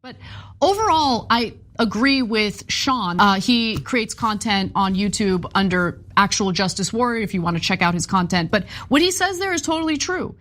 But overall, I agree with Sean. He creates content on YouTube under Actual Justice Warrior if you want to check out his content. But what he says there is totally true.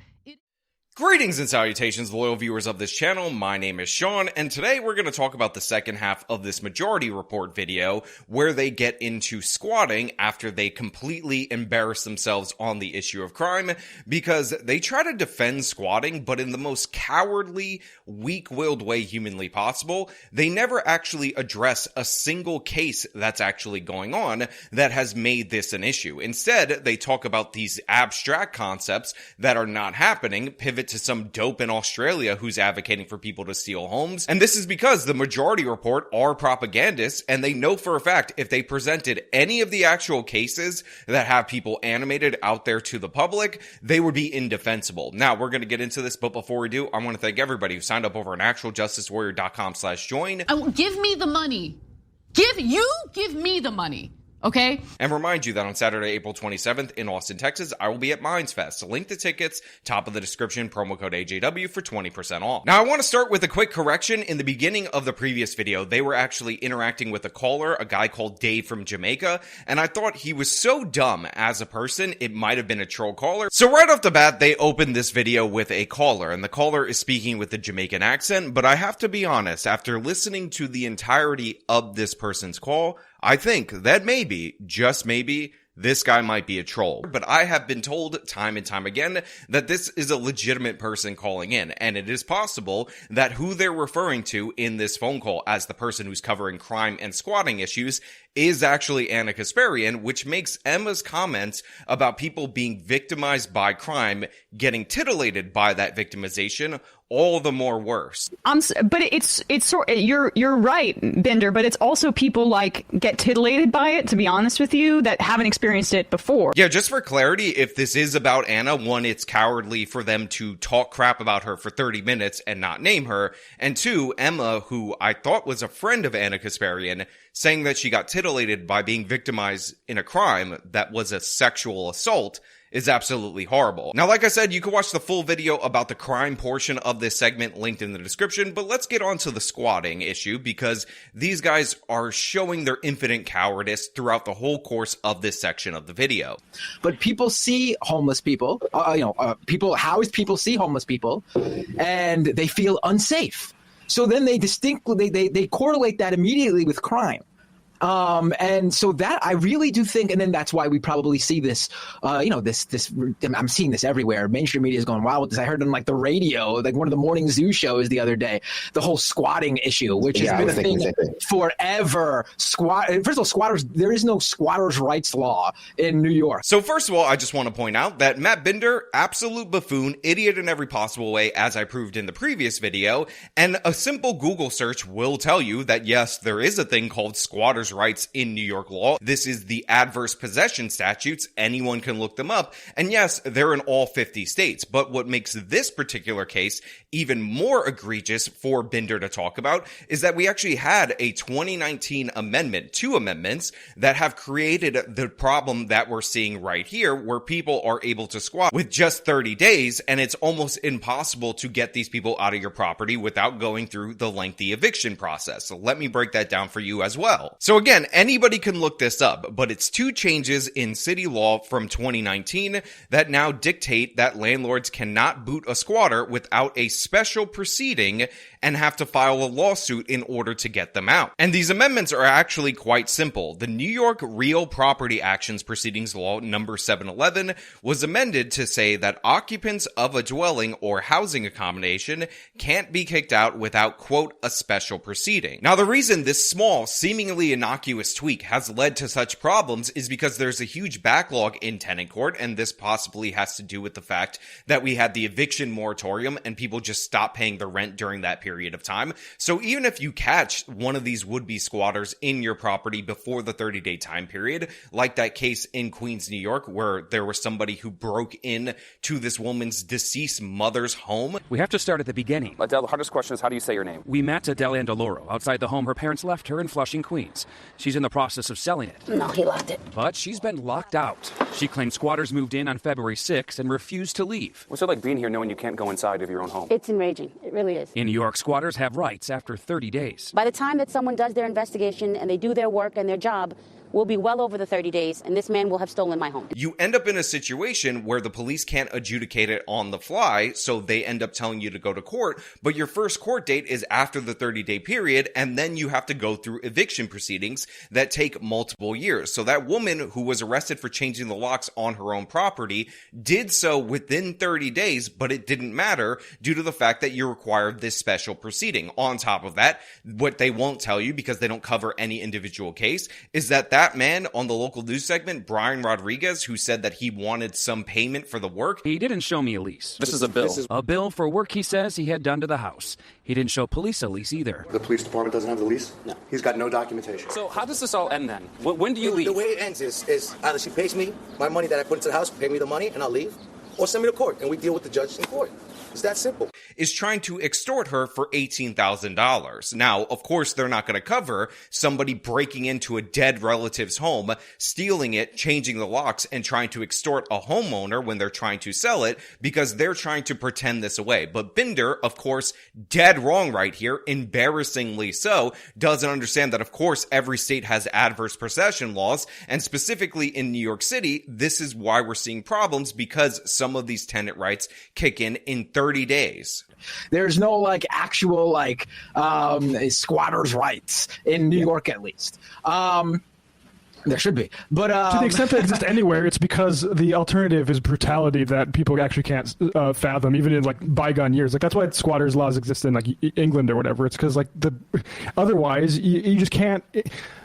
Greetings and salutations, loyal viewers of this channel. My name is Sean, and today we're going to talk about the second half of this Majority Report video, where they get into squatting after they completely embarrass themselves on the issue of crime, because they try to defend squatting, but in the most cowardly, weak-willed way humanly possible. They never actually address a single case that's actually going on that has made this an issue. Instead, they talk about these abstract concepts that are not happening, pivot to some dope in Australia who's advocating for people to steal homes. And this is because the Majority Report are propagandists, and they know for a fact if they presented any of the actual cases that have people animated out there to the public, they would be indefensible. Now, we're going to get into this, but before we do, I want to thank everybody who signed up over on actualjusticewarrior.com/join. Give me the money. Give me the money. Okay? And remind you that on Saturday, April 27th in Austin, Texas, I will be at Minds Fest. Link to tickets, top of the description, promo code AJW for 20% off. Now, I want to start with a quick correction. In the beginning of the previous video, they were actually interacting with a caller, a guy called Dave from Jamaica, and I thought he was so dumb as a person, it might have been a troll caller. So right off the bat, they opened this video with a caller, and the caller is speaking with a Jamaican accent, but I have to be honest, after listening to the entirety of this person's call, I think that maybe, just maybe, this guy might be a troll. But I have been told time and time again that this is a legitimate person calling in, and it is possible that who they're referring to in this phone call as the person who's covering crime and squatting issues is actually Anna Kasparian, which makes Emma's comments about people being victimized by crime, getting titillated by that victimization, all the more worse. But it's you're right, Bender, but it's also people like get titillated by it, to be honest with you, that haven't experienced it before. Yeah, just for clarity, if this is about Anna, one, it's cowardly for them to talk crap about her for 30 minutes and not name her, and two, Emma, who I thought was a friend of Anna Kasparian, saying that she got titillated by being victimized in a crime that was a sexual assault is absolutely horrible. Now, like I said, you can watch the full video about the crime portion of this segment linked in the description, but let's get on to the squatting issue, because these guys are showing their infinite cowardice throughout the whole course of this section of the video. But people see homeless people, housed people see homeless people, and they feel unsafe. So then they they correlate that immediately with crime. And so that I really do think, and then that's why we probably see this, I'm seeing this everywhere. Mainstream media is going wild with this. I heard on like the radio, like one of the morning zoo shows the other day, the whole squatting issue, which has been a thing forever. First of all, squatters, there is no squatters' rights law in New York. So first of all, I just want to point out that Matt Binder, absolute buffoon, idiot in every possible way, as I proved in the previous video, and a simple Google search will tell you that yes, there is a thing called squatters' rights in New York law. This is the adverse possession statutes. Anyone can look them up. And yes, they're in all 50 states. But what makes this particular case even more egregious for Binder to talk about is that we actually had a 2019 amendment, two amendments that have created the problem that we're seeing right here, where people are able to squat with just 30 days, and it's almost impossible to get these people out of your property without going through the lengthy eviction process. So let me break that down for you as well. So again, anybody can look this up, but it's two changes in city law from 2019 that now dictate that landlords cannot boot a squatter without a special proceeding and have to file a lawsuit in order to get them out. And these amendments are actually quite simple. The New York Real Property Actions Proceedings Law number 711 was amended to say that occupants of a dwelling or housing accommodation can't be kicked out without, quote, a special proceeding. Now, the reason this small, seemingly innocuous tweak has led to such problems is because there's a huge backlog in tenant court, and this possibly has to do with the fact that we had the eviction moratorium and people just stopped paying the rent during that period of time. So even if you catch one of these would-be squatters in your property before the 30-day time period, like that case in Queens, New York, where there was somebody who broke in to this woman's deceased mother's home. We have to start at the beginning. Adele, the hardest question is, how do you say your name? We met Adele Andaloro outside the home her parents left her in Flushing, Queens. She's in the process of selling it. No, he locked it. But she's been locked out. She claimed squatters moved in on February 6th and refused to leave. What's it like being here knowing you can't go inside of your own home? It's enraging. It really is. In New York's squatters have rights after 30 days. By the time that someone does their investigation and they do their work and their job, will be well over the 30 days, and this man will have stolen my home. You end up in a situation where the police can't adjudicate it on the fly, so they end up telling you to go to court, but your first court date is after the 30-day period, and then you have to go through eviction proceedings that take multiple years. So that woman who was arrested for changing the locks on her own property did so within 30 days, but it didn't matter due to the fact that you required this special proceeding. On top of that, what they won't tell you, because they don't cover any individual case, is that man on the local news segment, Brian Rodriguez, who said that he wanted some payment for the work. He didn't show me a lease. This is a bill. A bill for work he says he had done to the house. He didn't show police a lease either. The police department doesn't have the lease? No. He's got no documentation. So how does this all end then? When do you leave? The way it ends is either she pays me my money that I put into the house, pay me the money, and I'll leave, or send me to court, and we deal with the judge in court. It's that simple. Is trying to extort her for $18,000. Now, of course, they're not going to cover somebody breaking into a dead relative's home, stealing it, changing the locks, and trying to extort a homeowner when they're trying to sell it, because they're trying to pretend this away. But Binder, of course, dead wrong right here, embarrassingly so, doesn't understand that, of course, every state has adverse possession laws, and specifically in New York City, this is why we're seeing problems, because some of these tenant rights kick in 30 days. There's no like actual like squatters' rights in New York, at least. There should be, but to the extent that it exists anywhere, it's because the alternative is brutality that people actually can't fathom, even in like bygone years. Like that's why squatters' laws exist in like England or whatever. It's because like otherwise you just can't.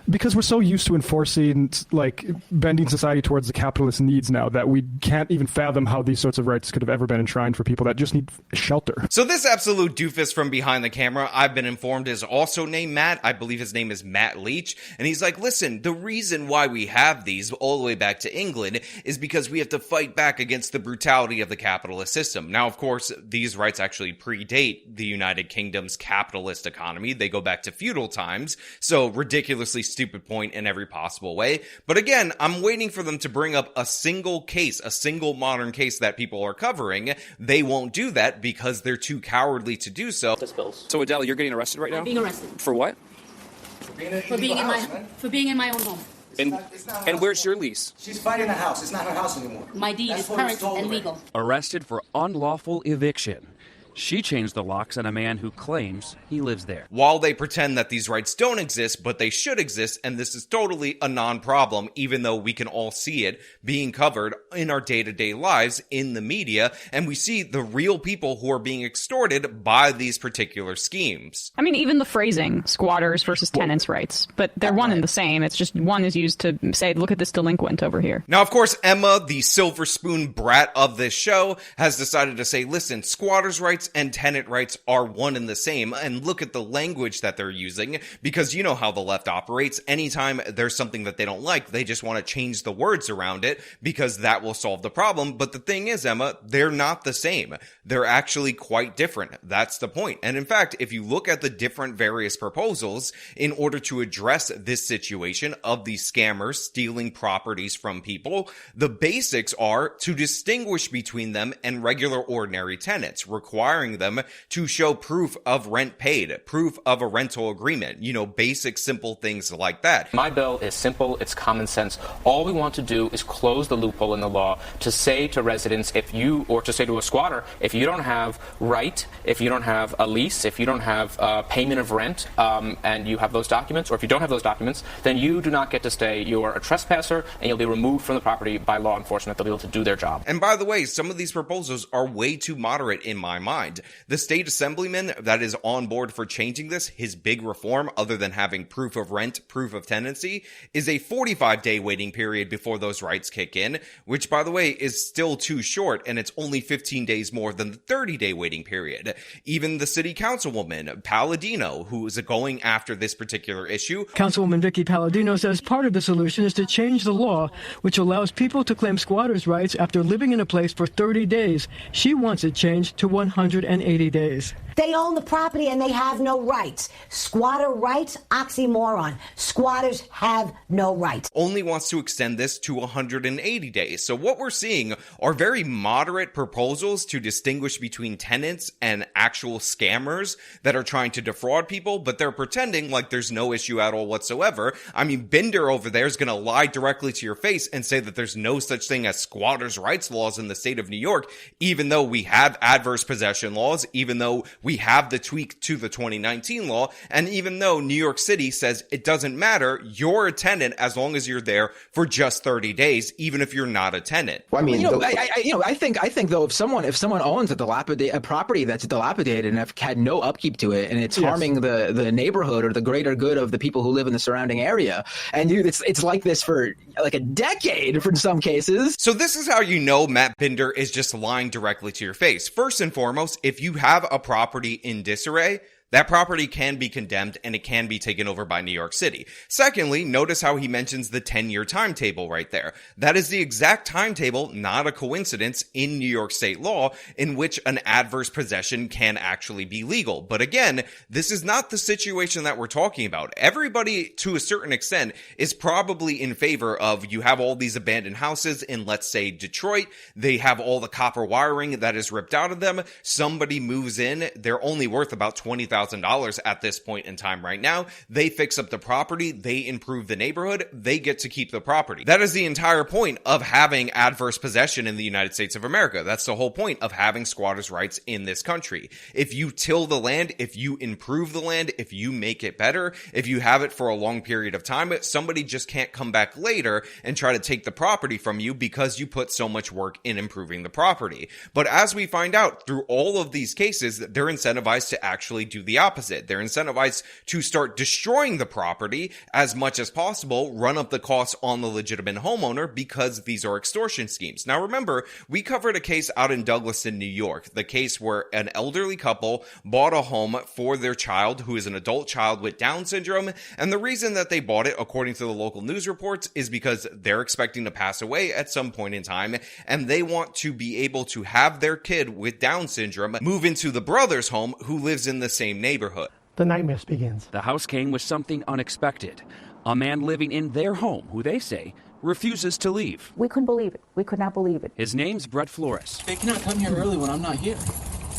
Because we're so used to enforcing, like, bending society towards the capitalist needs now that we can't even fathom how these sorts of rights could have ever been enshrined for people that just need shelter. So this absolute doofus from behind the camera, I've been informed, is also named Matt. I believe his name is Matt Leach. And he's like, listen, the reason why we have these all the way back to England is because we have to fight back against the brutality of the capitalist system. Now, of course, these rights actually predate the United Kingdom's capitalist economy. They go back to feudal times. So ridiculously stupid point in every possible way. But again, I'm waiting for them to bring up a single case, a single modern case that people are covering. They won't do that because they're too cowardly to do so. So Adele, you're getting arrested right now? I'm being arrested. For what? For being in my own home. And where's your lease? She's fighting the house. It's not her house anymore. My deed is current and legal. Arrested for unlawful eviction. She changed the locks on a man who claims he lives there. While they pretend that these rights don't exist, but they should exist, and this is totally a non-problem, even though we can all see it being covered in our day-to-day lives in the media, and we see the real people who are being extorted by these particular schemes. I mean, even the phrasing, squatters versus tenants' rights, but they're one and the same. It's just one is used to say, look at this delinquent over here. Now, of course, Emma, the silver spoon brat of this show, has decided to say, listen, squatters' rights and tenant rights are one and the same, and look at the language that they're using, because you know how the left operates. Anytime there's something that they don't like, they just want to change the words around it, because that will solve the problem. But the thing is, Emma, they're not the same. They're actually quite different. That's the point. And in fact, if you look at the different various proposals in order to address this situation of these scammers stealing properties from people, the basics are to distinguish between them and regular ordinary tenants, requiring them to show proof of rent paid, proof of a rental agreement, basic simple things like that. My bill is simple, it's common sense. All we want to do is close the loophole in the law to say to residents, or to say to a squatter, if you don't have right, if you don't have a lease, if you don't have payment of rent, and you have those documents, or if you don't have those documents, then you do not get to stay. You are a trespasser, and you'll be removed from the property by law enforcement. They'll be able to do their job. And by the way, some of these proposals are way too moderate in my mind. The state assemblyman that is on board for changing this, his big reform, other than having proof of rent, proof of tenancy, is a 45-day waiting period before those rights kick in, which, by the way, is still too short, and it's only 15 days more than the 30-day waiting period. Even the city councilwoman, Palladino, who is going after this particular issue. Councilwoman Vicky Palladino says part of the solution is to change the law, which allows people to claim squatters' rights after living in a place for 30 days. She wants it changed to 180 days. They own the property and they have no rights. Squatter rights? Oxymoron. Squatters have no rights. Only wants to extend this to 180 days. So what we're seeing are very moderate proposals to distinguish between tenants and actual scammers that are trying to defraud people, but they're pretending like there's no issue at all whatsoever. I mean, Binder over there is going to lie directly to your face and say that there's no such thing as squatters' rights laws in the state of New York, even though we have adverse possession laws, even though we have the tweak to the 2019 law, and even though New York City says it doesn't matter, you're a tenant as long as you're there for just 30 days, even if you're not a tenant. Well, I mean, I think though, if someone owns a property that's dilapidated and have had no upkeep to it, and it's harming the neighborhood or the greater good of the people who live in the surrounding area, and it's like this for like a decade in some cases. So this is how you know Matt Binder is just lying directly to your face. First and foremost, if you have a property in disarray, that property can be condemned and it can be taken over by New York City. Secondly, notice how he mentions the 10-year timetable right there. That is the exact timetable, not a coincidence, in New York state law in which an adverse possession can actually be legal. But again, this is not the situation that we're talking about. Everybody, to a certain extent, is probably in favor of you have all these abandoned houses in, let's say, Detroit. They have all the copper wiring that is ripped out of them. Somebody moves in. They're only worth about $20,000 at this point in time right now. They fix up the property, they improve the neighborhood, they get to keep the property. That is the entire point of having adverse possession in the United States of America. That's the whole point of having squatters' rights in this country. If you till the land, if you improve the land, if you make it better, if you have it for a long period of time, somebody just can't come back later and try to take the property from you because you put so much work in improving the property. But as we find out through all of these cases, they're incentivized to actually do the opposite. They're incentivized to start destroying the property as much as possible, run up the costs on the legitimate homeowner because these are extortion schemes. Now remember, we covered a case out in Douglaston, New York, the case where an elderly couple bought a home for their child who is an adult child with Down syndrome, and the reason that they bought it, according to the local news reports, is because they're expecting to pass away at some point in time, and they want to be able to have their kid with Down syndrome move into the brother's home who lives in the same neighborhood. The nightmare begins. The house came with something unexpected. A man living in their home who they say refuses to leave. We couldn't believe it. We could not believe it. His name's Brett Flores. They cannot come here early when I'm not here.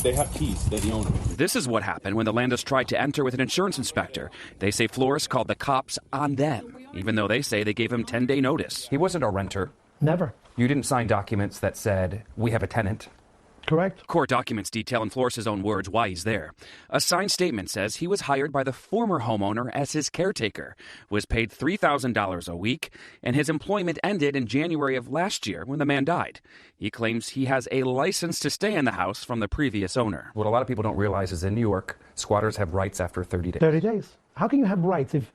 They have keys. They're the owner. This is what happened when the Landers tried to enter with an insurance inspector. They say Flores called the cops on them, even though they say they gave him 10-day notice. He wasn't a renter. Never. You didn't sign documents that said, we have a tenant. Correct. Court documents detail in Flores' own words why he's there. A signed statement says he was hired by the former homeowner as his caretaker, was paid $3,000 a week, and his employment ended in January of last year when the man died. He claims he has a license to stay in the house from the previous owner. What a lot of people don't realize is in New York, squatters have rights after 30 days. 30 days. How can you have rights if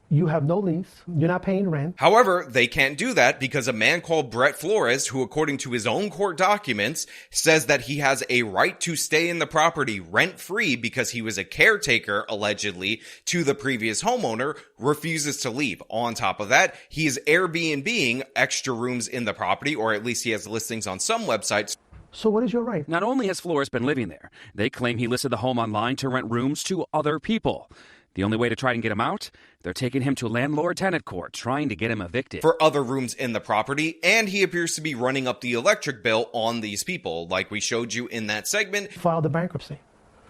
you have no lease, you're not paying rent? However, they can't do that because a man called Brett Flores, who according to his own court documents, says that he has a right to stay in the property rent-free because he was a caretaker, allegedly, to the previous homeowner, refuses to leave. On top of that, he is Airbnb-ing extra rooms in the property, or at least he has listings on some websites. So what is your right? Not only has Flores been living there, they claim he listed the home online to rent rooms to other people. The only way to try and get him out? They're taking him to landlord-tenant court, trying to get him evicted. For other rooms in the property, and he appears to be running up the electric bill on these people, like we showed you in that segment. Filed a bankruptcy.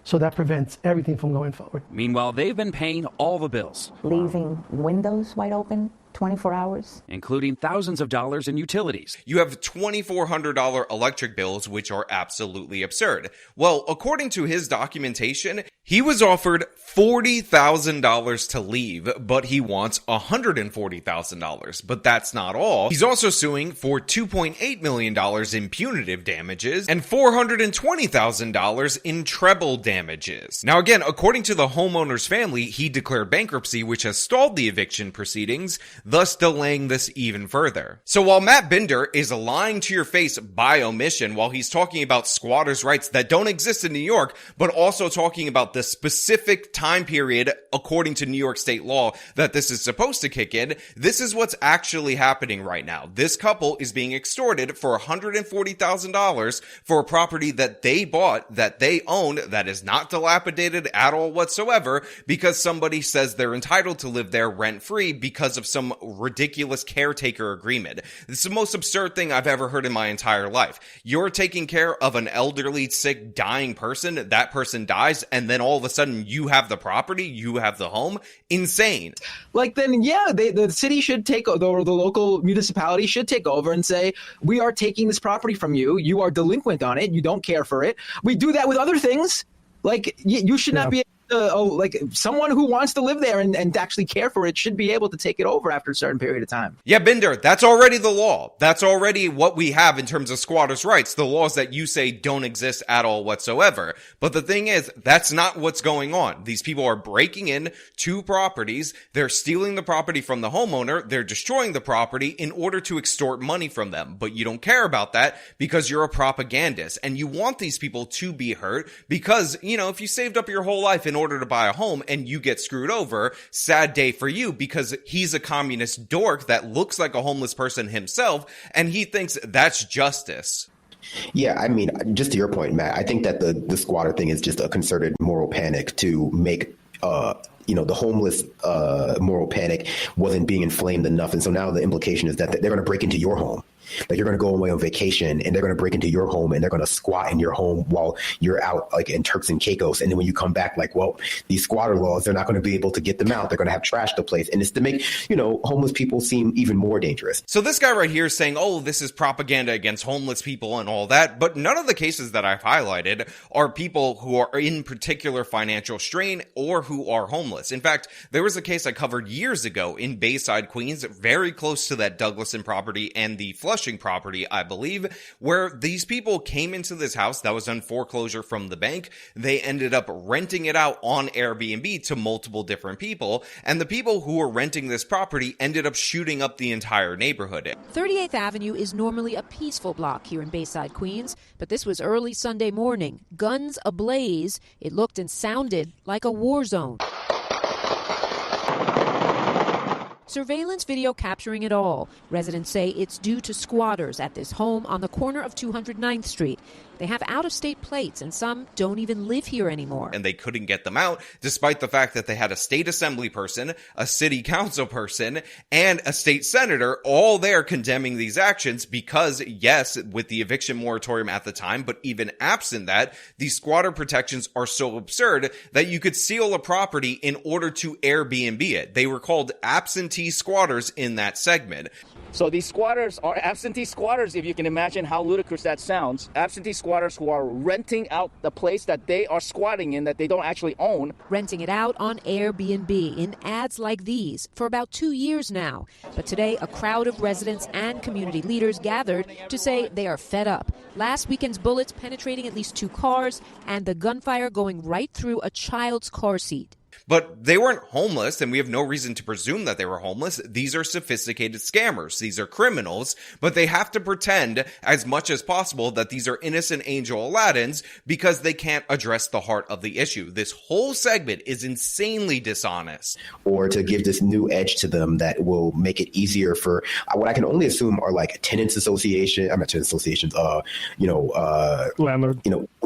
So that prevents everything from going forward. Meanwhile, they've been paying all the bills. Leaving windows wide open 24 hours. Including thousands of dollars in utilities. You have $2,400 electric bills, which are absolutely absurd. Well, according to his documentation, he was offered $40,000 to leave, but he wants $140,000. But that's not all. He's also suing for $2.8 million in punitive damages and $420,000 in treble damages. Now again, according to the homeowner's family, he declared bankruptcy, which has stalled the eviction proceedings, thus delaying this even further. So while Matt Binder is lying to your face by omission while he's talking about squatters' rights that don't exist in New York, but also talking about the specific time period according to New York state law that this is supposed to kick in, this is what's actually happening right now. This couple is being extorted for $140,000 for a property that they bought, that they own, that is not dilapidated at all whatsoever, because somebody says they're entitled to live there rent-free because of some ridiculous caretaker agreement. This is the most absurd thing I've ever heard in my entire life. You're taking care of an elderly, sick, dying person, that person dies, and then all of a sudden you have the property, you have the home? Insane. Like, then, yeah, the city should take, the local municipality should take over and say, we are taking this property from you. You are delinquent on it. You don't care for it. We do that with other things. Like, you should not be like someone who wants to live there and actually care for it should be able to take it over after a certain period of time. Yeah, Binder, that's already the law. That's already what we have in terms of squatters' rights, the laws that you say don't exist at all whatsoever. But the thing is, that's not what's going on. These people are breaking in to properties, they're stealing the property from the homeowner, they're destroying the property in order to extort money from them. But you don't care about that because you're a propagandist and you want these people to be hurt because, you know, if you saved up your whole life in order to buy a home and you get screwed over, sad day for you because he's a communist dork that looks like a homeless person himself and he thinks that's justice. Yeah, I mean, just to your point, Matt, I think that the squatter thing is just a concerted moral panic to make the homeless moral panic wasn't being inflamed enough. And so now the implication is that they're going to break into your home. Like, you're going to go away on vacation and they're going to break into your home and they're going to squat in your home while you're out like in Turks and Caicos. And then when you come back, like, well, these squatter laws, they're not going to be able to get them out. They're going to have trashed the place. And it's to make, homeless people seem even more dangerous. So this guy right here is saying, oh, this is propaganda against homeless people and all that. But none of the cases that I've highlighted are people who are in particular financial strain or who are homeless. In fact, there was a case I covered years ago in Bayside, Queens, very close to that Douglason property and the Flushing property, I believe, where these people came into this house that was on foreclosure from the bank. They ended up renting it out on Airbnb to multiple different people, and the people who were renting this property ended up shooting up the entire neighborhood. 38th Avenue is normally a peaceful block here in Bayside, Queens, but this was early Sunday morning. Guns ablaze. It looked and sounded like a war zone. Surveillance video capturing it all. Residents say it's due to squatters at this home on the corner of 209th Street. They have out-of-state plates, and some don't even live here anymore. And they couldn't get them out, despite the fact that they had a state assembly person, a city council person, and a state senator all there condemning these actions because, yes, with the eviction moratorium at the time, but even absent that, these squatter protections are so absurd that you could steal a property in order to Airbnb it. They were called absentee squatters in that segment. So these squatters are absentee squatters, if you can imagine how ludicrous that sounds. Absentee squatters who are renting out the place that they are squatting in that they don't actually own. Renting it out on Airbnb in ads like these for about 2 years now. But today, a crowd of residents and community leaders gathered to say they are fed up. Last weekend's bullets penetrating at least 2 cars and the gunfire going right through a child's car seat. But they weren't homeless, and we have no reason to presume that they were homeless. These are sophisticated scammers. These are criminals, but they have to pretend as much as possible that these are innocent angel Aladdins because they can't address the heart of the issue. This whole segment is insanely dishonest. Or to give this new edge to them that will make it easier for what I can only assume are like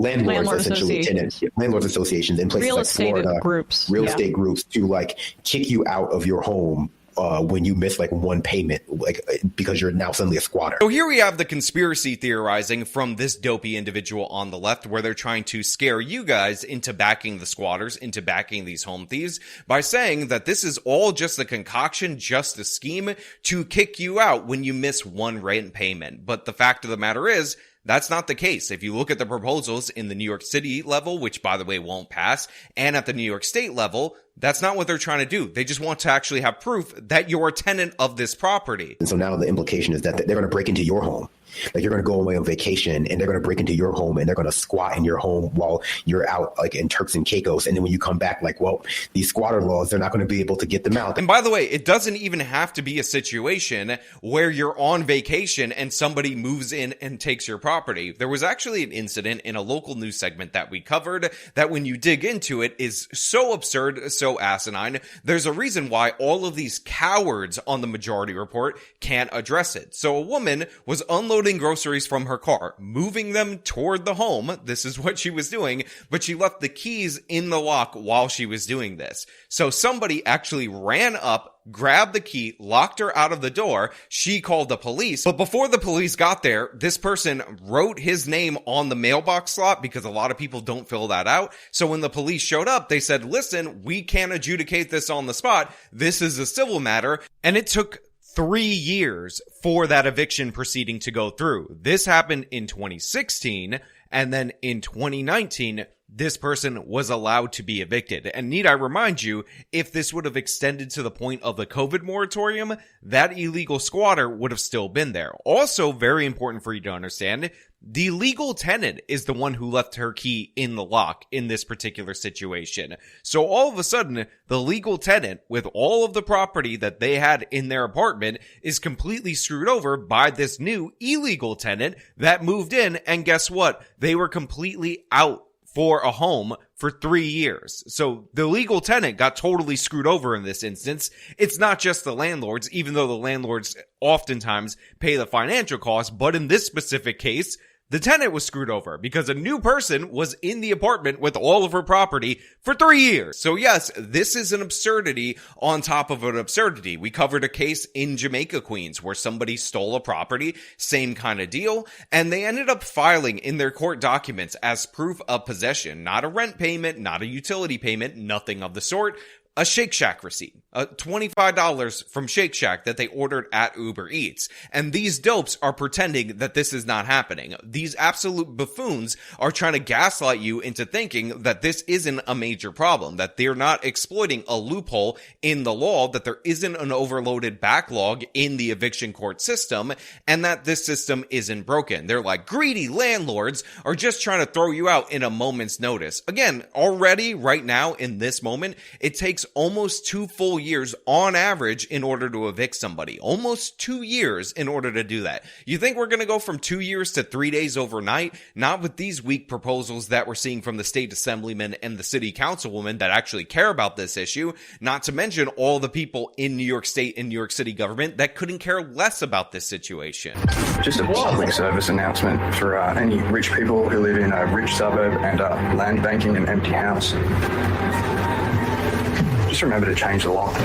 landlords essentially, landlords associations in places like Florida, real estate groups to like kick you out of your home when you miss like one payment, like because you're now suddenly a squatter. So here we have the conspiracy theorizing from this dopey individual on the left, where they're trying to scare you guys into backing the squatters, into backing these home thieves by saying that this is all just a concoction, just a scheme to kick you out when you miss one rent payment. But the fact of the matter is, that's not the case. If you look at the proposals in the New York City level, which by the way won't pass, and at the New York State level, that's not what they're trying to do. They just want to actually have proof that you're a tenant of this property. And so now the implication is that they're going to break into your home. Like, you're going to go away on vacation and they're going to break into your home and they're going to squat in your home while you're out like in Turks and Caicos. And then when you come back, like, well, these squatter laws, they're not going to be able to get them out. And by the way, it doesn't even have to be a situation where you're on vacation and somebody moves in and takes your property. There was actually an incident in a local news segment that we covered that, when you dig into it, is so absurd, so asinine. There's a reason why all of these cowards on the Majority Report can't address it. So a woman was unloading groceries from her car, moving them toward the home. This is what she was doing, but she left the keys in the lock while she was doing this. So somebody actually ran up, grabbed the key, locked her out of the door. She called the police. But before the police got there, this person wrote his name on the mailbox slot, because a lot of people don't fill that out. So when the police showed up, they said, listen, we can't adjudicate this on the spot. This is a civil matter. And it took 3 years for that eviction proceeding to go through. This happened in 2016, and then in 2019, this person was allowed to be evicted. And need I remind you, if this would have extended to the point of the COVID moratorium, that illegal squatter would have still been there. Also, very important for you to understand, the legal tenant is the one who left her key in the lock in this particular situation. So all of a sudden, the legal tenant, with all of the property that they had in their apartment, is completely screwed over by this new illegal tenant that moved in, and guess what? They were completely out for a home for 3 years. So the legal tenant got totally screwed over in this instance. It's not just the landlords, even though the landlords oftentimes pay the financial cost, but in this specific case, the tenant was screwed over because a new person was in the apartment with all of her property for 3 years. So yes, this is an absurdity on top of an absurdity. We covered a case in Jamaica, Queens, where somebody stole a property, same kind of deal, and they ended up filing in their court documents as proof of possession, not a rent payment, not a utility payment, nothing of the sort, a Shake Shack receipt, $25 from Shake Shack that they ordered at Uber Eats. And these dopes are pretending that this is not happening. These absolute buffoons are trying to gaslight you into thinking that this isn't a major problem, that they're not exploiting a loophole in the law, that there isn't an overloaded backlog in the eviction court system, and that this system isn't broken. They're like, greedy landlords are just trying to throw you out in a moment's notice. Again, already right now in this moment, it takes almost 2 full years on average in order to evict somebody. Almost 2 years in order to do that. You think we're going to go from 2 years to 3 days overnight? Not with these weak proposals that we're seeing from the state assemblyman and the city councilwoman that actually care about this issue. Not to mention all the people in New York State and New York City government that couldn't care less about this situation. Just a public service announcement for any rich people who live in a rich suburb and land banking an empty house. Just remember to change the lock.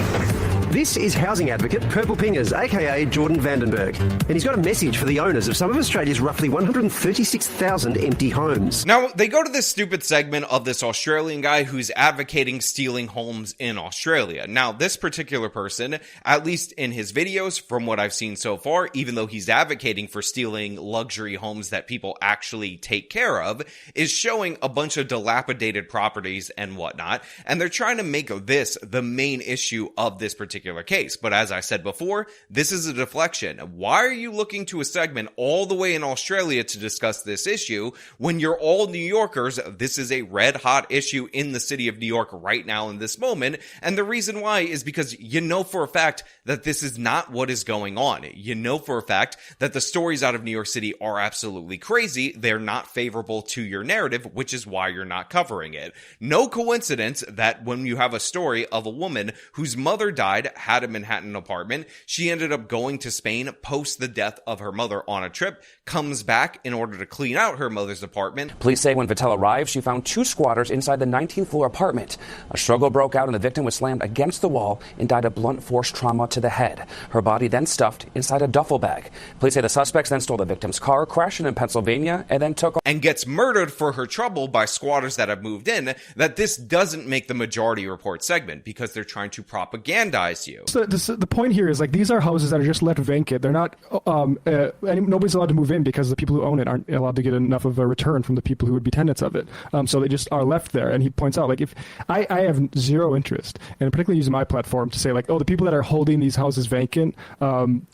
This is housing advocate Purple Pingers, aka Jordan Vandenberg, and he's got a message for the owners of some of Australia's roughly 136,000 empty homes. Now, they go to this stupid segment of this Australian guy who's advocating stealing homes in Australia. Now, this particular person, at least in his videos, from what I've seen so far, even though he's advocating for stealing luxury homes that people actually take care of, is showing a bunch of dilapidated properties and whatnot, and they're trying to make this the main issue of this particular case. But as I said before, this is a deflection. Why are you looking to a segment all the way in Australia to discuss this issue when you're all New Yorkers? This is a red hot issue in the city of New York right now in this moment. And the reason why is because you know for a fact that this is not what is going on. You know for a fact that the stories out of New York City are absolutely crazy. They're not favorable to your narrative, which is why you're not covering it. No coincidence that when you have a story of a woman whose mother died, had a Manhattan apartment, she ended up going to Spain post the death of her mother on a trip, comes back in order to clean out her mother's apartment. Police say when Vittel arrived, she found 2 squatters inside the 19th floor apartment. A struggle broke out and the victim was slammed against the wall and died of blunt force trauma to the head. Her body then stuffed inside a duffel bag. Police say the suspects then stole the victim's car, crashed it in Pennsylvania, and then took off. And gets murdered for her trouble by squatters that have moved in. That this doesn't make the Majority Report segment because they're trying to propagandize entice you. So the point here is like these are houses that are just left vacant. They're not nobody's allowed to move in because the people who own it aren't allowed to get enough of a return from the people who would be tenants of it. So they just are left there. And he points out like if I have zero interest, and particularly using my platform to say like, oh, the people that are holding these houses vacant,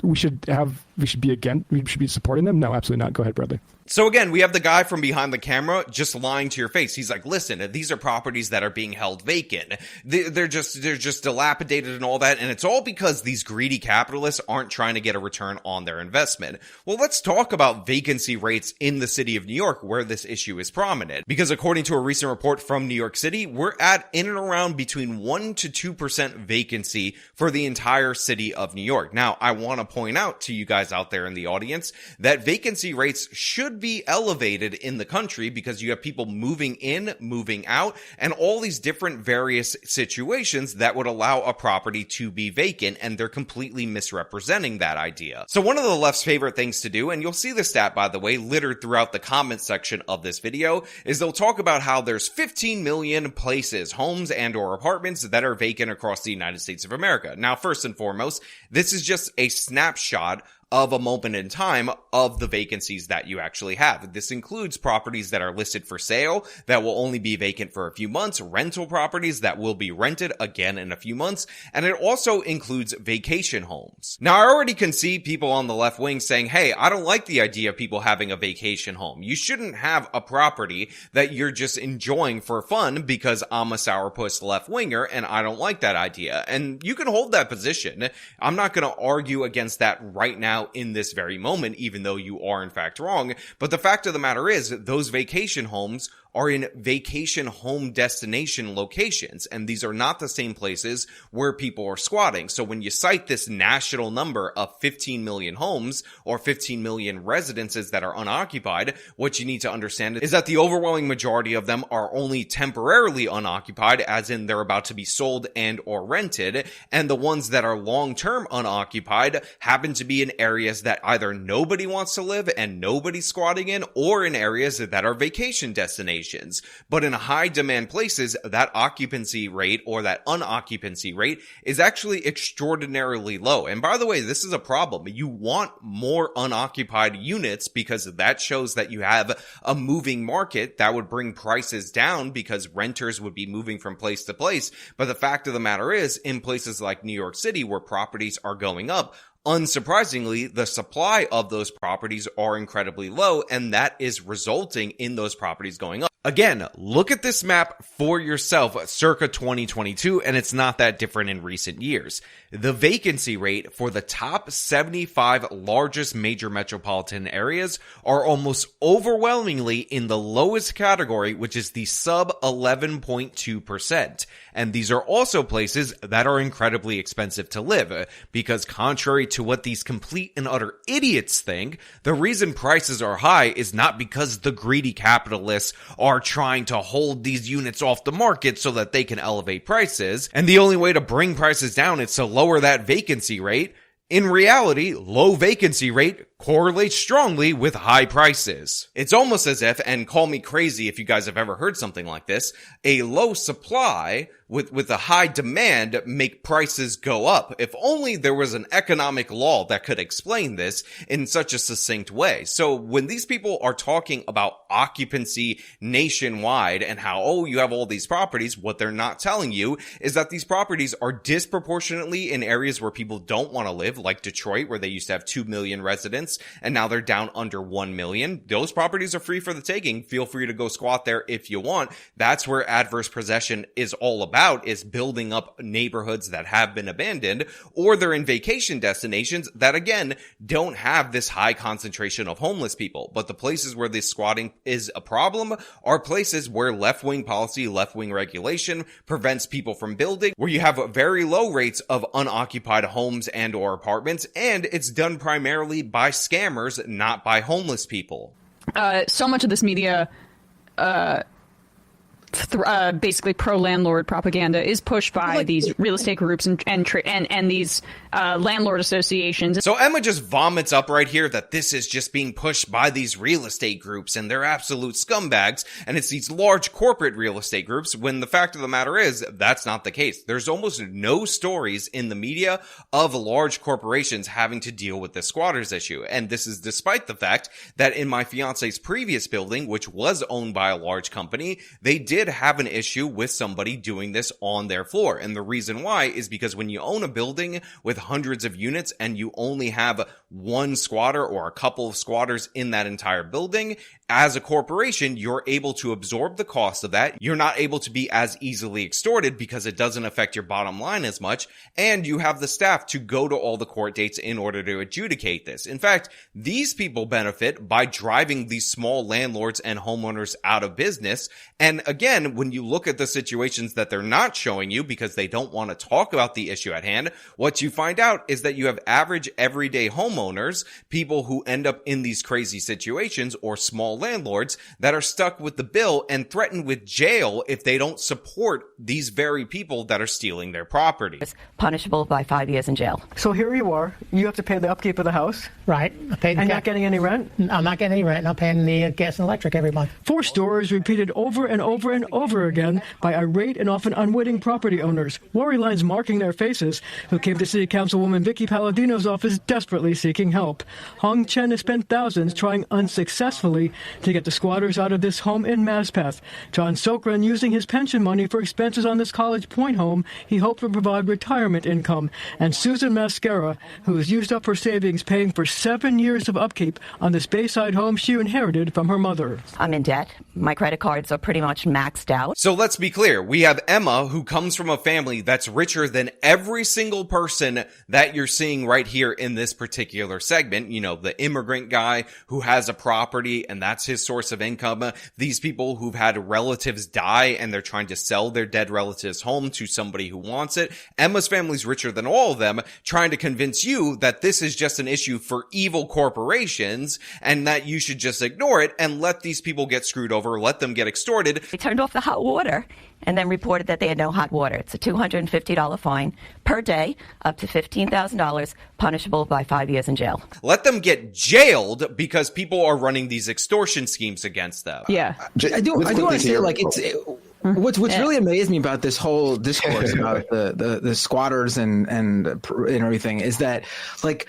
we should be supporting them. No, absolutely not. Go ahead, Bradley. So again, we have the guy from behind the camera just lying to your face. He's like, listen, these are properties that are being held vacant. They're just dilapidated and all that. And it's all because these greedy capitalists aren't trying to get a return on their investment. Well, let's talk about vacancy rates in the city of New York, where this issue is prominent. Because according to a recent report from New York City, we're at in and around between 1 to 2% vacancy for the entire city of New York. Now, I want to point out to you guys out there in the audience that vacancy rates should be elevated in the country because you have people moving in, moving out, and all these different various situations that would allow a property to be vacant, and they're completely misrepresenting that idea. So one of the left's favorite things to do, and you'll see the stat, by the way, littered throughout the comment section of this video, is they'll talk about how there's 15 million places, homes and or apartments that are vacant across the United States of America. Now, first and foremost, this is just a snapshot of a moment in time of the vacancies that you actually have. This includes properties that are listed for sale that will only be vacant for a few months, rental properties that will be rented again in a few months, and it also includes vacation homes. Now, I already can see people on the left wing saying, hey, I don't like the idea of people having a vacation home. You shouldn't have a property that you're just enjoying for fun because I'm a sourpuss left winger and I don't like that idea. And you can hold that position. I'm not going to argue against that right now in this very moment, even though you are in fact wrong. But the fact of the matter is, those vacation homes are in vacation home destination locations, and these are not the same places where people are squatting. So when you cite this national number of 15 million homes or 15 million residences that are unoccupied, what you need to understand is that the overwhelming majority of them are only temporarily unoccupied, as in they're about to be sold and or rented, and the ones that are long-term unoccupied happen to be in areas that either nobody wants to live and nobody's squatting in, or in areas that are vacation destinations. But in high demand places, that occupancy rate or that unoccupancy rate is actually extraordinarily low. And by the way, this is a problem. You want more unoccupied units because that shows that you have a moving market that would bring prices down because renters would be moving from place to place. But the fact of the matter is, in places like New York City where properties are going up, unsurprisingly, the supply of those properties are incredibly low, and that is resulting in those properties going up. Again, look at this map for yourself circa 2022, and it's not that different in recent years. The vacancy rate for the top 75 largest major metropolitan areas are almost overwhelmingly in the lowest category, which is the sub 11.2%. And these are also places that are incredibly expensive to live, because contrary to what these complete and utter idiots think, the reason prices are high is not because the greedy capitalists are trying to hold these units off the market so that they can elevate prices, and the only way to bring prices down is to lower that vacancy rate. In reality, low vacancy rate correlates strongly with high prices. It's almost as if, and call me crazy if you guys have ever heard something like this, a low supply with a high demand make prices go up. If only there was an economic law that could explain this in such a succinct way. So when these people are talking about occupancy nationwide and how, oh, you have all these properties, what they're not telling you is that these properties are disproportionately in areas where people don't want to live, like Detroit, where they used to have 2 million residents, and now they're down under 1 million. Those properties are free for the taking. Feel free to go squat there if you want. That's where adverse possession is all about, is building up neighborhoods that have been abandoned, or they're in vacation destinations that, again, don't have this high concentration of homeless people. But the places where this squatting is a problem are places where left-wing policy, left-wing regulation prevents people from building, where you have very low rates of unoccupied homes and or apartments, and it's done primarily by scammers, not by homeless people. So much of this media basically pro-landlord propaganda is pushed by these real estate groups and these landlord associations. So Emma just vomits up right here that this is just being pushed by these real estate groups and they're absolute scumbags, and it's these large corporate real estate groups, when the fact of the matter is that's not the case. There's almost no stories in the media of large corporations having to deal with the squatters issue, and this is despite the fact that in my fiance's previous building, which was owned by a large company, they did have an issue with somebody doing this on their floor. And the reason why is because when you own a building with hundreds of units and you only have one squatter or a couple of squatters in that entire building, as a corporation, you're able to absorb the cost of that. You're not able to be as easily extorted because it doesn't affect your bottom line as much. And you have the staff to go to all the court dates in order to adjudicate this. In fact, these people benefit by driving these small landlords and homeowners out of business. And again, when you look at the situations that they're not showing you because they don't want to talk about the issue at hand, what you find out is that you have average everyday homeowners, people who end up in these crazy situations, or small landlords that are stuck with the bill and threatened with jail if they don't support these very people that are stealing their property. Punishable by 5 years in jail. So here you are. You have to pay the upkeep of the house. Right. I pay the and not getting any rent? I'm not getting any rent. I'm paying the gas and electric every month. 4 stories repeated over and over and over again by irate and often unwitting property owners. Worry lines marking their faces, who came to City Councilwoman Vicky Palladino's office desperately seeking help. Hong Chen has spent thousands trying unsuccessfully to get the squatters out of this home in Maspeth. John Sokran using his pension money for expenses on this College Point home he hoped would provide retirement income. And Susan Mascara, who has used up her savings paying for 7 years of upkeep on this Bayside home she inherited from her mother. I'm in debt. My credit cards are pretty much maxed out. So let's be clear. We have Emma, who comes from a family that's richer than every single person that you're seeing right here in this particular segment. You know, the immigrant guy who has a property and that's his source of income. These people who've had relatives die and they're trying to sell their dead relative's home to somebody who wants it. Emma's family's richer than all of them, trying to convince you that this is just an issue for evil corporations and that you should just ignore it and let these people get screwed over, let them get extorted. They turned off the hot water and then reported that they had no hot water. It's a $250 fine per day, up to $15,000, punishable by 5 years in jail. Let them get jailed because people are running these extortion schemes against them. Yeah. I do want to say, like, what's really amazed me about this whole discourse about the squatters and everything is that, like,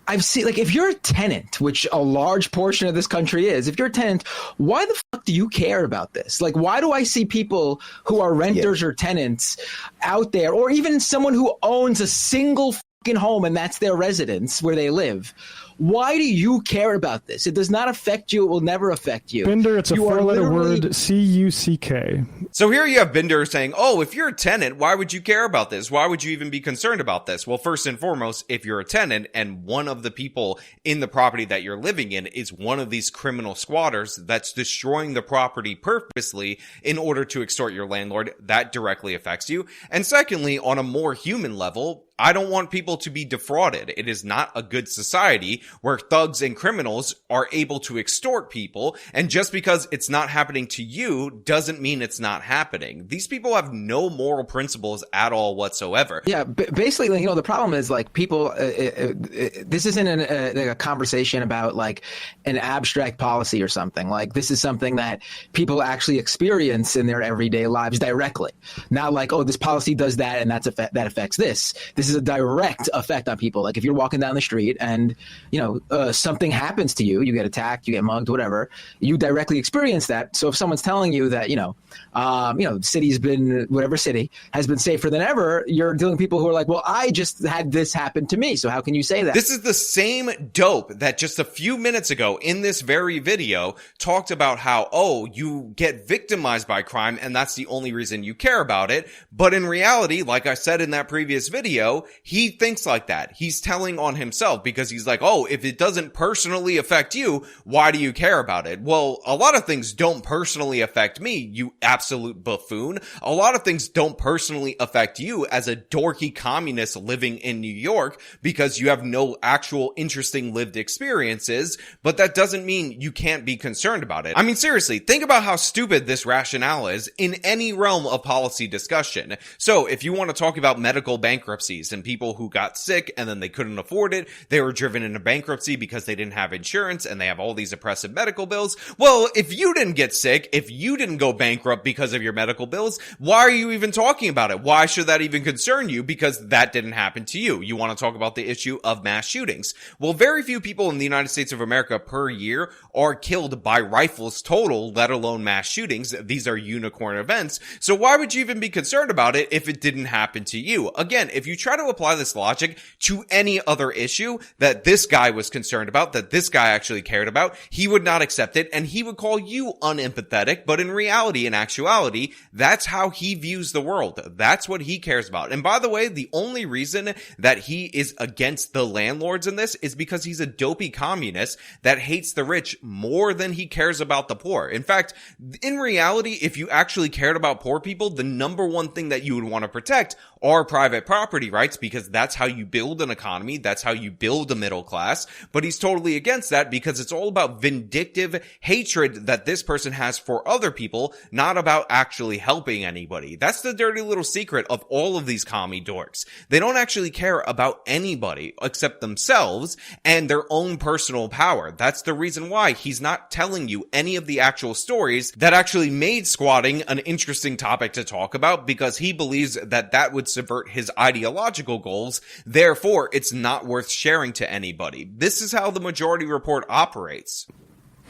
I've seen, like, if you're a tenant, which a large portion of this country is, if you're a tenant, why the fuck do you care about this? Like, why do I see people who are renters or tenants out there, or even someone who owns a single fucking home and that's their residence where they live? Why do you care about this? It does not affect you. It will never affect you. Binder, it's a 4-letter word, C-U-C-K. So here you have Binder saying, oh, if you're a tenant, why would you care about this? Why would you even be concerned about this? Well, first and foremost, if you're a tenant and one of the people in the property that you're living in is one of these criminal squatters that's destroying the property purposely in order to extort your landlord, that directly affects you. And secondly, on a more human level, I don't want people to be defrauded. It is not a good society where thugs and criminals are able to extort people. And just because it's not happening to you doesn't mean it's not happening. These people have no moral principles at all whatsoever. Yeah, basically, you know, the problem is, like, people, this isn't a conversation about, like, an abstract policy or something. Like, this is something that people actually experience in their everyday lives directly. Not like, oh, this policy does that and that affects this. This is a direct effect on people. Like, if you're walking down the street and, you know, something happens to you, you get attacked, you get mugged, whatever, you directly experience that. So if someone's telling you that, the city's been, whatever city has been safer than ever, you're dealing with people who are like, well, I just had this happen to me. So how can you say that? This is the same dope that just a few minutes ago in this very video talked about how, oh, you get victimized by crime and that's the only reason you care about it. But in reality, like I said in that previous video, video, he thinks like that. He's telling on himself because he's like, oh, if it doesn't personally affect you, why do you care about it? Well, a lot of things don't personally affect me, you absolute buffoon. A lot of things don't personally affect you as a dorky communist living in New York because you have no actual interesting lived experiences, but that doesn't mean you can't be concerned about it. I mean, seriously, think about how stupid this rationale is in any realm of policy discussion. So if you want to talk about medical bankruptcies and people who got sick and then they couldn't afford it, they were driven into bankruptcy because they didn't have insurance and they have all these oppressive medical bills. Well, if you didn't get sick, if you didn't go bankrupt because of your medical bills, why are you even talking about it? Why should that even concern you? Because that didn't happen to you. You want to talk about the issue of mass shootings. Well, very few people in the United States of America per year are killed by rifles total, let alone mass shootings. These are unicorn events. So why would you even be concerned about it if it didn't happen to you? Again, if you try to apply this logic to any other issue that this guy was concerned about, that this guy actually cared about, he would not accept it and he would call you unempathetic. But in reality, in actuality, that's how he views the world. That's what he cares about. And by the way, the only reason that he is against the landlords in this is because he's a dopey communist that hates the rich more than he cares about the poor. In fact, in reality, if you actually cared about poor people, the number one thing that you would want to protect are private property rights, because that's how you build an economy. That's how you build a middle class. But he's totally against that because it's all about vindictive hatred that this person has for other people, not about actually helping anybody. That's the dirty little secret of all of these commie dorks. They don't actually care about anybody except themselves and their own personal power. That's the reason why he's not telling you any of the actual stories that actually made squatting an interesting topic to talk about, because he believes that that would subvert his ideological goals. Therefore, it's not worth sharing to anybody. This is how the Majority Report operates.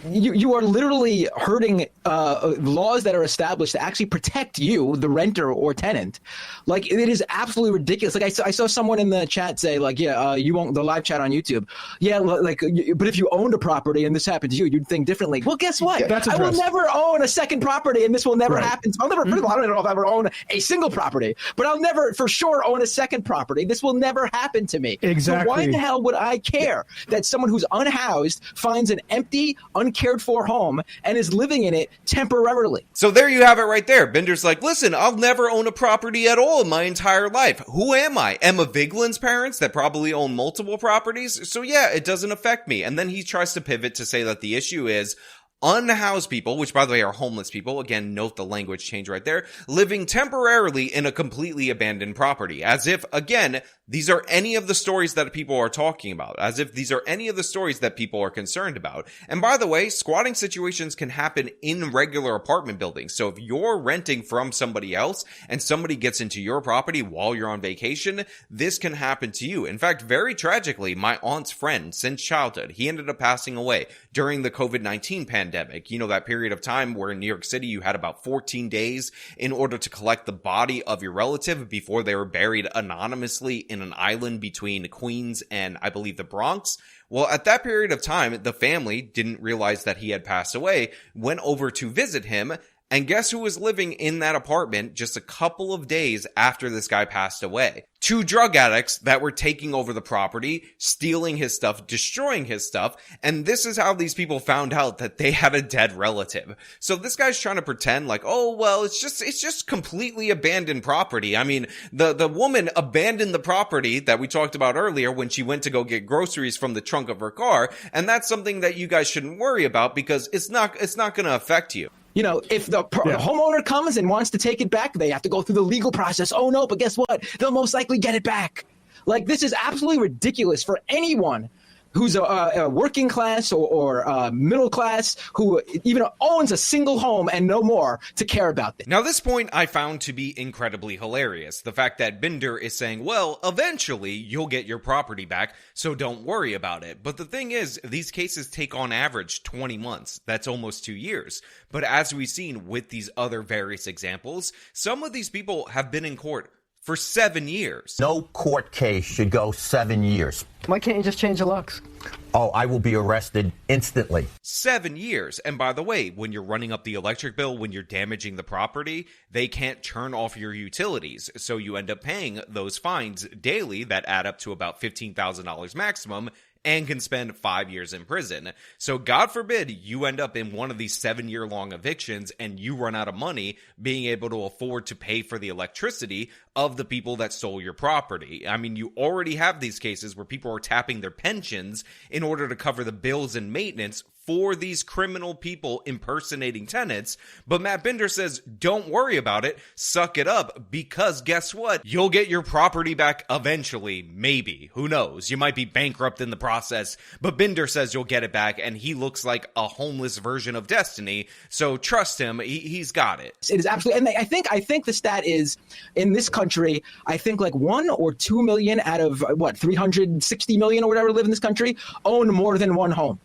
You are literally hurting laws that are established to actually protect you, the renter or tenant. Like, it is absolutely ridiculous. Like, I saw someone in the chat say, like, yeah, you won't, the live chat on YouTube. Yeah, like, but if you owned a property and this happened to you, you'd think differently. Well, guess what? I will never own a second property, and this will never happen. I'll never, I don't know if I'll ever own a single property, but I'll never for sure own a second property. This will never happen to me. Exactly. So why the hell would I care that someone who's unhoused finds an empty, uncared for home and is living in it temporarily? So there you have it right there. Bender's like, listen, I'll never own a property at all in my entire life. Who am I? Emma Vigeland's parents that probably own multiple properties? So yeah, it doesn't affect me. And then he tries to pivot to say that the issue is unhoused people, which by the way are homeless people, again, note the language change right there, living temporarily in a completely abandoned property. As if, again, these are any of the stories that people are talking about. As if these are any of the stories that people are concerned about. And by the way, squatting situations can happen in regular apartment buildings. So if you're renting from somebody else and somebody gets into your property while you're on vacation, this can happen to you. In fact, very tragically, my aunt's friend since childhood, he ended up passing away during the COVID-19 pandemic. You know, that period of time where in New York City you had about 14 days in order to collect the body of your relative before they were buried anonymously in an island between Queens and I believe the Bronx. Well, at that period of time, the family didn't realize that he had passed away, went over to visit him, and guess who was living in that apartment just a couple of days after this guy passed away? 2 drug addicts that were taking over the property, stealing his stuff, destroying his stuff, and this is how these people found out that they had a dead relative. So this guy's trying to pretend like, oh, well, it's just completely abandoned property. I mean, the woman abandoned the property that we talked about earlier when she went to go get groceries from the trunk of her car, and that's something that you guys shouldn't worry about because it's not going to affect you. You know, if the homeowner comes and wants to take it back, they have to go through the legal process. Oh, no, but guess what? They'll most likely get it back. Like, this is absolutely ridiculous for anyone who's a working class or middle class who even owns a single home and no more to care about this. Now, this point I found to be incredibly hilarious. The fact that Bender is saying, well, eventually you'll get your property back, so don't worry about it. But the thing is, these cases take on average 20 months. That's almost 2 years. But as we've seen with these other various examples, some of these people have been in court for 7 years. No court case should go 7 years. Why can't you just change the locks? Oh, I will be arrested instantly. 7 years. And by the way, when you're running up the electric bill, when you're damaging the property, they can't turn off your utilities. So you end up paying those fines daily that add up to about $15,000 maximum, and can spend 5 years in prison. So God forbid you end up in one of these 7-year-long evictions and you run out of money being able to afford to pay for the electricity of the people that stole your property. I mean, you already have these cases where people are tapping their pensions in order to cover the bills and maintenance for these criminal people impersonating tenants. But Matt Binder says, don't worry about it, suck it up, because guess what? You'll get your property back eventually, maybe. Who knows? You might be bankrupt in the process, but Binder says you'll get it back, and he looks like a homeless version of Destiny, so trust him, he's got it. It is absolutely, and I think the stat is, in this country, I think like 1 or 2 million out of, 360 million or whatever live in this country, own more than one home.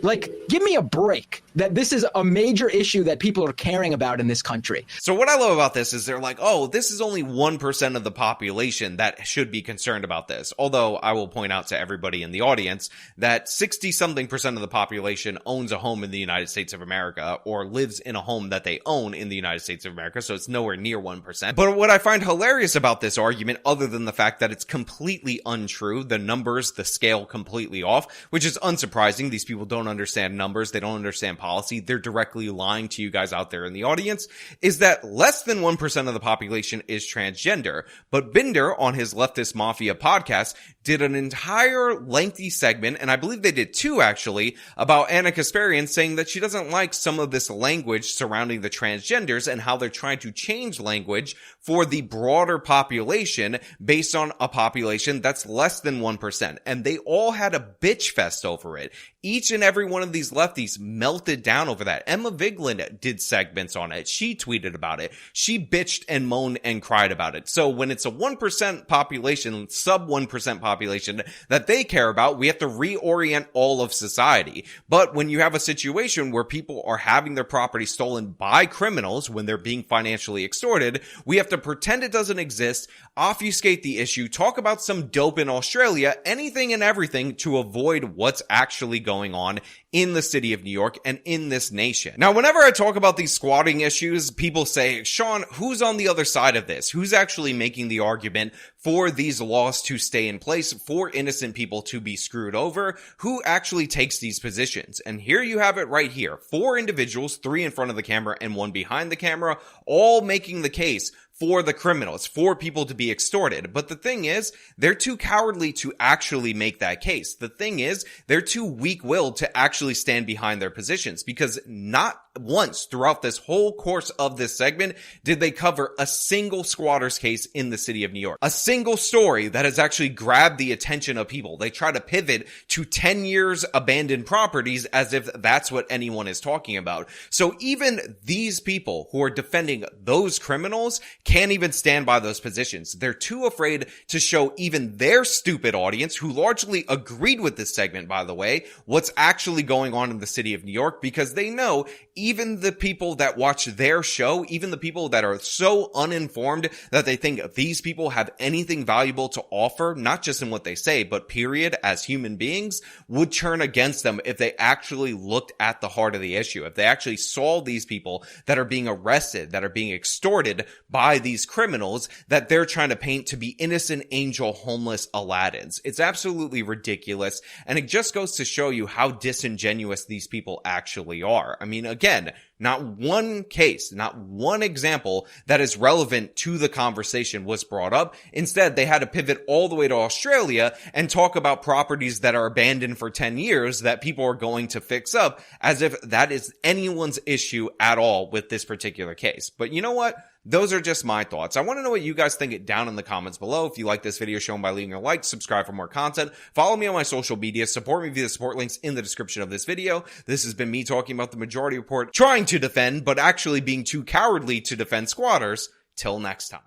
Like, give me a break that this is a major issue that people are caring about in this country. So what I love about this is they're like, oh, this is only 1% of the population that should be concerned about this. Although I will point out to everybody in the audience that 60-something% of the population owns a home in the United States of America or lives in a home that they own in the United States of America. So it's nowhere near 1%. But what I find hilarious about this argument, other than the fact that it's completely untrue, the numbers, the scale completely off, which is unsurprising. These people don't understand numbers. They don't understand policy. They're directly lying to you guys out there in the audience, is that less than 1% of the population is transgender. But Binder on his Leftist Mafia podcast did an entire lengthy segment, and I believe they did 2 actually, about Anna Kasparian saying that she doesn't like some of this language surrounding the transgenders and how they're trying to change language for the broader population based on a population that's less than 1%. And they all had a bitch fest over it. Each and every one of these lefties melted down over that. Emma Vigeland did segments on it. She tweeted about it. She bitched and moaned and cried about it. So when it's a 1% population, sub 1% population that they care about, we have to reorient all of society. But when you have a situation where people are having their property stolen by criminals when they're being financially extorted, we have to pretend it doesn't exist, obfuscate the issue, talk about some dope in Australia, anything and everything to avoid what's actually going on in the city of New York and in this nation. Now, whenever I talk about these squatting issues, people say, Sean, who's on the other side of this? Who's actually making the argument for these laws to stay in place, for innocent people to be screwed over? Who actually takes these positions? And here you have it right here. 4 individuals, 3 in front of the camera and 1 behind the camera, all making the case for the criminals, for people to be extorted. But the thing is, they're too cowardly to actually make that case. The thing is, they're too weak-willed to actually stand behind their positions, because not once throughout this whole course of this segment did they cover a single squatter's case in the city of New York. A single story that has actually grabbed the attention of people. They try to pivot to 10 years abandoned properties as if that's what anyone is talking about. So even these people who are defending those criminals can't even stand by those positions. They're too afraid to show even their stupid audience, who largely agreed with this segment, by the way, what's actually going on in the city of New York, because they know even the people that watch their show, even the people that are so uninformed that they think these people have anything valuable to offer, not just in what they say, but period, as human beings, would turn against them if they actually looked at the heart of the issue. If they actually saw these people that are being arrested, that are being extorted by these criminals that they're trying to paint to be innocent angel homeless Aladdins. It's absolutely ridiculous, and it just goes to show you how disingenuous these people actually are. I mean, again, not one case, not one example that is relevant to the conversation was brought up. Instead, they had to pivot all the way to Australia and talk about properties that are abandoned for 10 years that people are going to fix up, as if that is anyone's issue at all with this particular case. But you know what? Those are just my thoughts. I want to know what you guys think down in the comments below. If you like this video, show them by leaving a like, subscribe for more content, follow me on my social media, support me via the support links in the description of this video. This has been me talking about the Majority Report, trying to defend, but actually being too cowardly to defend squatters. Till next time.